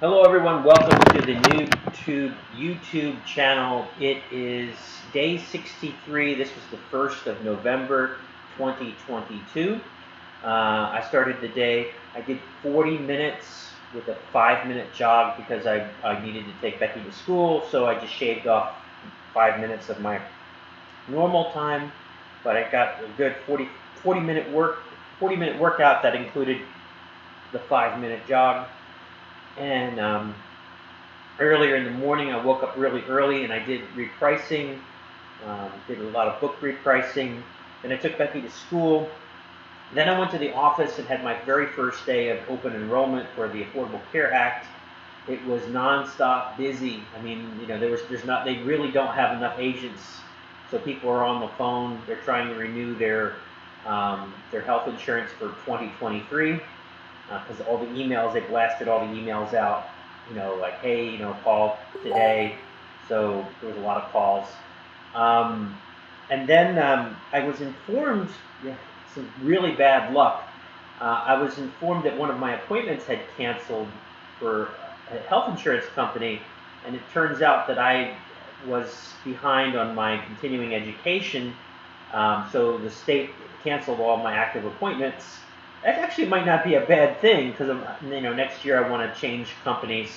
Hello everyone, welcome to the new YouTube channel. It is day 63. This was the 1st of November 2022. I started the day, I did 40 minutes with a 5-minute jog because I needed to take Becky to school, so I just shaved off 5 minutes of my normal time, but I got a good 40 minute workout that included the 5-minute jog. And earlier in the morning, I woke up really early and I did repricing, did a lot of book repricing. Then I took Becky to school. Then I went to the office and had my very first day of open enrollment for the Affordable Care Act. It was nonstop busy. I mean, they really don't have enough agents, so people are on the phone. They're trying to renew their health insurance for 2023 because all the emails, they blasted all the emails out, like, hey, call today. So there was a lot of calls. And then I was informed, some really bad luck. I was informed that one of my appointments had canceled for a health insurance company, and it turns out that I was behind on my continuing education, so the state canceled all my active appointments. That actually might not be a bad thing because next year I want to change companies,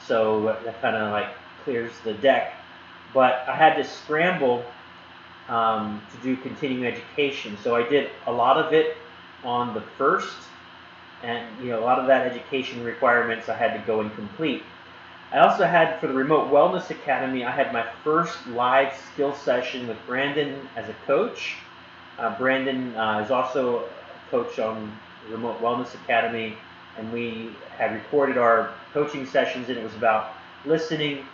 so that kind of like clears the deck. But I had to scramble to do continuing education, so I did a lot of it on the first, and a lot of that education requirements I had to go and complete. I also had, for the Remote Wellness Academy, I had my first live skill session with Brandon as a coach. Brandon is also a coach on the Remote Wellness Academy, and we had recorded our coaching sessions, and it was about listening,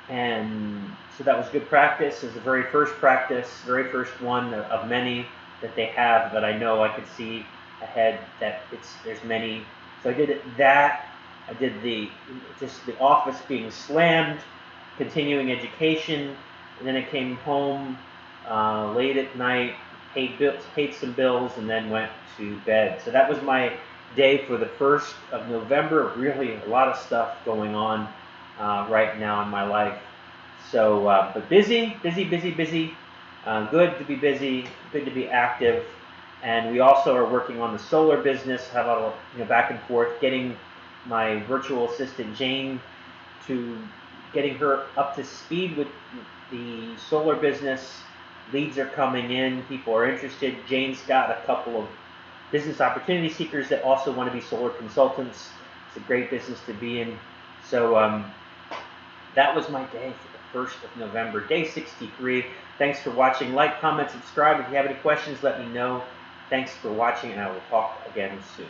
and so that was good practice. It was the very first practice, very first one of many that they have that I know I could see ahead that there's many. So I did that. I did the office being slammed, continuing education, and then I came home late at night, paid some bills, and then went to bed. So that was my day for the 1st of November. Really a lot of stuff going on right now in my life. So, but busy. Good to be busy, good to be active. And we also are working on the solar business, have a back and forth, getting my virtual assistant Jane getting her up to speed with the solar business. Leads are coming in, people are interested. Jane's got a couple of business opportunity seekers that also want to be solar consultants. It's a great business to be in. So that was my day for the 1st of November, day 63. Thanks for watching. Like, comment, subscribe. If you have any questions, let me know. Thanks for watching, and I will talk again soon.